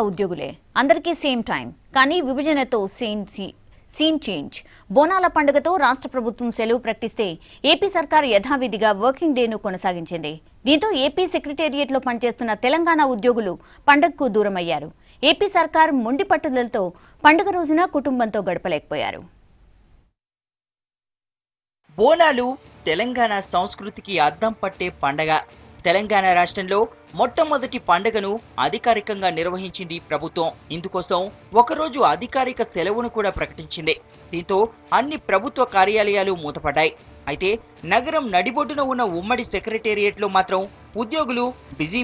ఉద్యోగులే, అందరికీ same time. కానీ విభజనతో సీన్ చేంజ్. బోనాల పండుగతో రాష్ట్ర ప్రభుత్వం సెలవు ప్రకటిస్తే ఏపీ సర్కార్ యథావిధిగా వర్కింగ్ డేను కొనసాగించింది. దీంతో ఏపీ సెక్రటేరియట్లో పనిచేస్తున్న తెలంగాణ ఉద్యోగులు పండుగకు దూరమయ్యారు. ఏపీ సర్కార్ మొండి పట్టుదలతో పండుగ రోజున కుటుంబంతో గడపలేకపోయారు. బోనాలు తెలంగాణ సంస్కృతికి అద్దం పట్టే పండగ. తెలంగాణ రాష్ట్రంలో మొట్టమొదటి పండుగను అధికారికంగా నిర్వహించింది ప్రభుత్వం. ఇందుకోసం ఒకరోజు అధికారిక సెలవును కూడా ప్రకటించింది. దీంతో అన్ని ప్రభుత్వ కార్యాలయాలు మూతపడ్డాయి. అయితే నగరం నడిబొడ్డున ఉన్న ఉమ్మడి సెక్రటేరియట్లో మాత్రం ఉద్యోగులు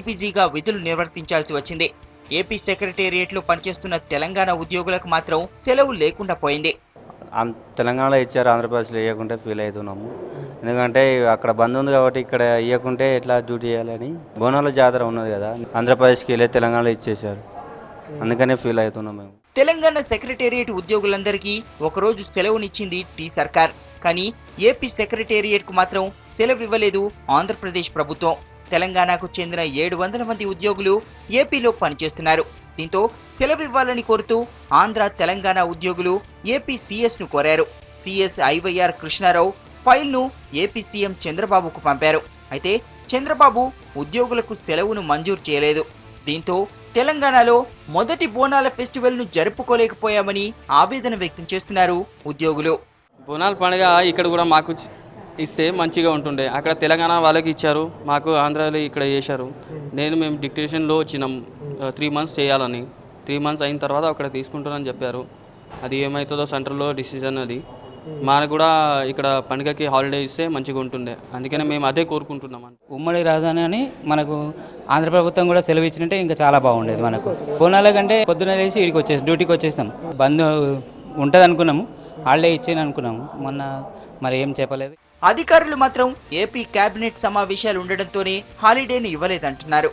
బిజీగా విధులు నిర్వర్తించాల్సి వచ్చింది. ఏపీ సెక్రటేరియట్లో పనిచేస్తున్న తెలంగాణ ఉద్యోగులకు మాత్రం సెలవు లేకుండా పోయింది. తెలంగాణలో ఇచ్చారు, ఆంధ్రప్రదేశ్లో ఇవ్వకుంటే ఫీల్ అవుతున్నాము. ఎందుకంటే అక్కడ బంద్ ఉంది కాబట్టి ఇక్కడ ఇవ్వకుంటే ఎట్లా డ్యూటీ చేయాలని. బోనాల జాతర ఉన్నది కదా, ఆంధ్రప్రదేశ్కి వెళ్ళి తెలంగాణలో ఇచ్చేశారు, అందుకనే ఫీల్ అవుతున్నాం మేము. తెలంగాణ సెక్రటేరియట్ ఉద్యోగులందరికీ ఒకరోజు సెలవునిచ్చింది టీ సర్కార్. కానీ ఏపీ సెక్రటేరియట్కు మాత్రం సెలవు ఇవ్వలేదు ఆంధ్రప్రదేశ్ ప్రభుత్వం. తెలంగాణకు చెందిన 700 మంది ఉద్యోగులు ఏపీలో పనిచేస్తున్నారు. దీంతో సెలవు ఇవ్వాలని కోరుతూ ఆంధ్ర తెలంగాణ ఉద్యోగులు ఏపీ సీఎస్ ను కోరారు. సీఎస్ ఐవైఆర్ కృష్ణారావు ఫైల్ను ఏపీ సీఎం చంద్రబాబుకు పంపారు. అయితే చంద్రబాబు ఉద్యోగులకు సెలవును మంజూరు చేయలేదు. దీంతో తెలంగాణలో మొదటి బోనాల ఫెస్టివల్ ను జరుపుకోలేకపోయామని ఆవేదన వ్యక్తం చేస్తున్నారు ఉద్యోగులు. బోనాల పండుగ ఇక్కడ కూడా మాకు ఇస్తే మంచిగా ఉంటుండే. అక్కడ తెలంగాణ వాళ్ళకి ఇచ్చారు, మాకు ఆంధ్రాలో ఇక్కడ చేశారు. మేము డిక్టేషన్లో వచ్చినాం 3 months చేయాలని. 3 months అయిన తర్వాత అక్కడ తీసుకుంటారని చెప్పారు. అది ఏమవుతుందో సెంట్రల్లో డిసిజన్ అది. మనకు కూడా ఇక్కడ పండుగకి హాలిడే ఇస్తే మంచిగా ఉంటుండే, అందుకనే మేము అదే కోరుకుంటున్నాం. ఉమ్మడి రాజధాని అని మనకు ఆంధ్ర ప్రభుత్వం కూడా సెలవు ఇచ్చినట్టే ఇంకా చాలా బాగుండేది. మనకు బోనాల కంటే పొద్దున లేచి ఇక్కడికి డ్యూటీకి వచ్చేస్తాం. బంద్ ఉంటుంది అనుకున్నాము, హాలిడే ఇచ్చేని అనుకున్నాము. మొన్న మరి ఏం చెప్పలేదు. అధికారులు మాత్రం ఏపీ కేబినెట్ సమావేశాలు ఉండడంతోనే హాలిడేని ఇవ్వలేదంటున్నారు.